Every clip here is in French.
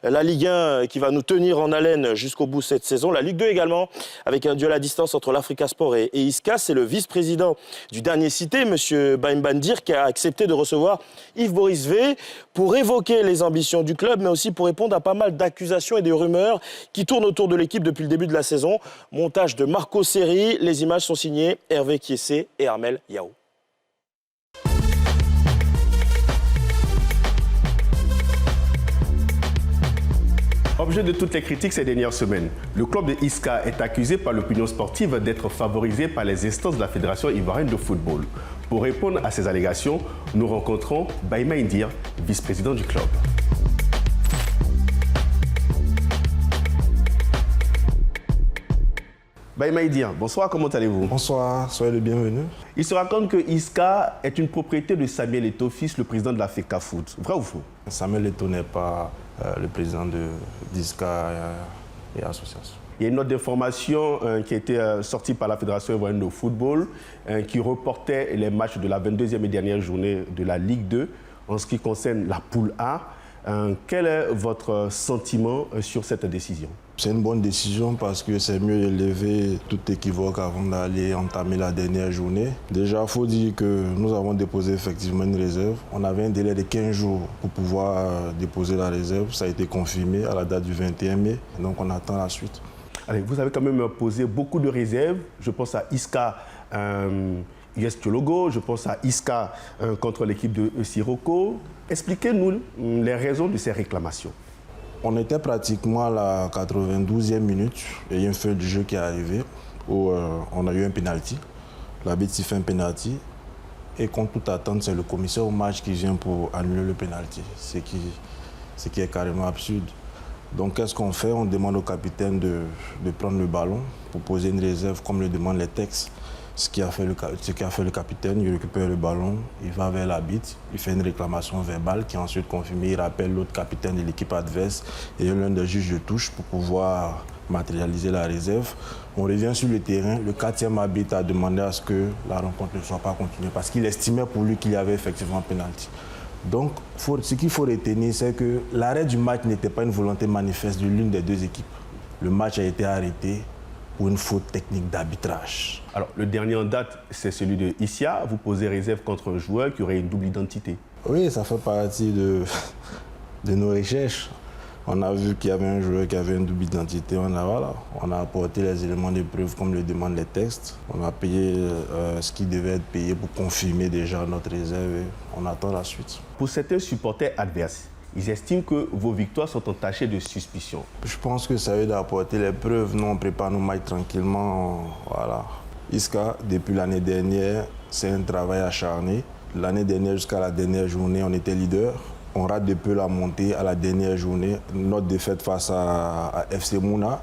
La Ligue 1 qui va nous tenir en haleine jusqu'au bout de cette saison. La Ligue 2 également, avec un duel à distance entre l'Africa Sport et Isca. C'est le vice-président du dernier cité, M. Baim Bandir, qui a accepté de recevoir Yves-Boris V pour évoquer les ambitions du club, mais aussi pour répondre à pas mal d'accusations et de rumeurs qui tournent autour de l'équipe depuis le début de la saison. Montage de Marco Seri. Les images sont signées Hervé Kiessé et Armel Yao. Objet de toutes les critiques ces dernières semaines, le club de Isca est accusé par l'opinion sportive d'être favorisé par les instances de la Fédération ivoirienne de football. Pour répondre à ces allégations, nous rencontrons Baïma Indir, vice-président du club. Baïma Indir, bonsoir, comment allez-vous? Bonsoir, soyez le bienvenu. Il se raconte que Isca est une propriété de Samuel Eto'o, fils, le président de la FECAFOOT. Vrai ou faux? Samuel Eto'o n'est pas le président d'Isca et association. Il y a une note d'information qui a été sortie par la Fédération ivoirienne de football qui reportait les matchs de la 22e et dernière journée de la Ligue 2 en ce qui concerne la poule A. Quel est votre sentiment sur cette décision? C'est une bonne décision parce que c'est mieux de lever tout équivoque avant d'aller entamer la dernière journée. Déjà, il faut dire que nous avons déposé effectivement une réserve. On avait un délai de 15 jours pour pouvoir déposer la réserve. Ça a été confirmé à la date du 21 mai. Donc on attend la suite. Allez, vous avez quand même posé beaucoup de réserves. Je pense à Isca US Thiologo, je pense à Isca contre l'équipe de Sirocco. Expliquez-nous les raisons de ces réclamations. On était pratiquement à la 92e minute et il y a une feuille du jeu qui est arrivée où on a eu un penalty. L'arbitre fait un penalty et contre toute attente, c'est le commissaire au match qui vient pour annuler le penalty, ce qui est carrément absurde. Donc qu'est-ce qu'on fait? On demande au capitaine de prendre le ballon pour poser une réserve comme le demandent les textes. Ce qu'a fait le capitaine, il récupère le ballon, il va vers l'arbitre, il fait une réclamation verbale qui est ensuite confirmée, il rappelle l'autre capitaine de l'équipe adverse et l'un des juges de touche pour pouvoir matérialiser la réserve. On revient sur le terrain, le 4e arbitre a demandé à ce que la rencontre ne soit pas continuée parce qu'il estimait pour lui qu'il y avait effectivement pénalty. Donc, ce qu'il faut retenir, c'est que l'arrêt du match n'était pas une volonté manifeste de l'une des deux équipes. Le match a été arrêté pour une faute technique d'arbitrage. Alors, le dernier en date, c'est celui de Issia. Vous posez réserve contre un joueur qui aurait une double identité. Oui, ça fait partie de nos recherches. On a vu qu'il y avait un joueur qui avait une double identité. On a apporté les éléments de preuve comme le demandent les textes. On a payé ce qui devait être payé pour confirmer déjà notre réserve et on attend la suite. Pour certains supporters adverses, ils estiment que vos victoires sont entachées de suspicion. Je pense que ça veut d'apporter les preuves. Nous, on prépare nos matchs tranquillement. Voilà. Isca, depuis l'année dernière, c'est un travail acharné. L'année dernière, jusqu'à la dernière journée, on était leader. On rate depuis la montée à la dernière journée. Notre défaite face à FC Mouna.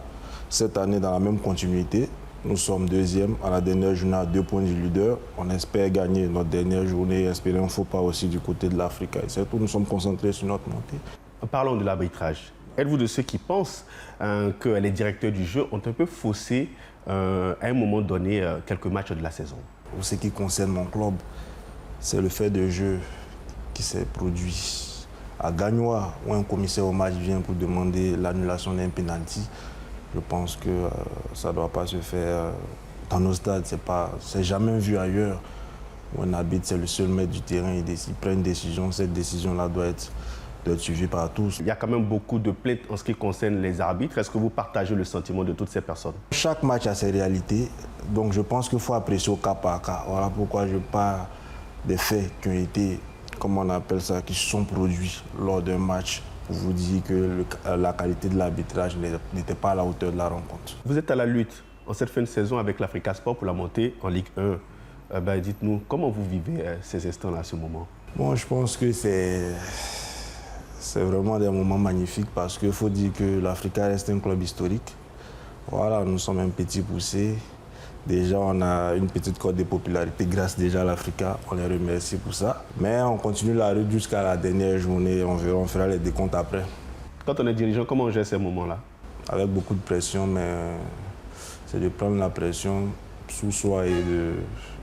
Cette année, dans la même continuité, nous sommes deuxième à la dernière journée à 2 points du leader. On espère gagner notre dernière journée et espérer un faux pas aussi du côté de l'Afrique. Et surtout, nous sommes concentrés sur notre montée. Parlons de l'arbitrage. Êtes-vous de ceux qui pensent que les directeurs du jeu ont un peu faussé à un moment donné quelques matchs de la saison? Pour ce qui concerne mon club, c'est le fait de jeu qui s'est produit. À Gagnoa, où un commissaire au match vient pour demander l'annulation d'un penalty, je pense que ça ne doit pas se faire dans nos stades. C'est jamais vu ailleurs où un arbitre, c'est le seul maître du terrain. Il prend une décision, cette décision-là doit être suivie par tous. Il y a quand même beaucoup de plaintes en ce qui concerne les arbitres. Est-ce que vous partagez le sentiment de toutes ces personnes? Chaque match a ses réalités, donc je pense qu'il faut apprécier au cas par cas. Voilà pourquoi je parle des faits qui ont été, comme on appelle ça, qui se sont produits lors d'un match. Pour vous dire que la qualité de l'arbitrage n'était pas à la hauteur de la rencontre. Vous êtes à la lutte en cette fin de saison avec l'Africa Sport pour la montée en Ligue 1. Dites-nous, comment vous vivez ces instants-là, à ce moment? Bon, je pense que c'est vraiment des moments magnifiques parce qu'il faut dire que l'Africa reste un club historique. Voilà, nous sommes un petit poussé. Déjà, on a une petite cote de popularité grâce déjà à l'Africa. On les remercie pour ça. Mais on continue la route jusqu'à la dernière journée. On fera les décomptes après. Quand on est dirigeant, comment on gère ces moments-là? Avec beaucoup de pression, mais c'est de prendre la pression sous soi et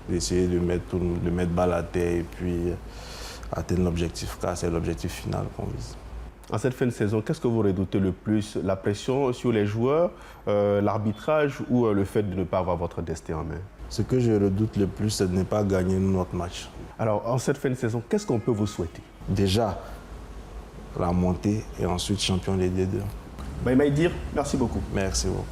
d'essayer de mettre balle à terre et puis atteindre l'objectif, car c'est l'objectif final qu'on vise. En cette fin de saison, qu'est-ce que vous redoutez le plus? La pression sur les joueurs, l'arbitrage ou le fait de ne pas avoir votre destin en main? Ce que je redoute le plus, c'est de ne pas gagner notre match. Alors, en cette fin de saison, qu'est-ce qu'on peut vous souhaiter? Déjà, la montée et ensuite champion des D2. Baïmaïdir, merci beaucoup. Merci beaucoup.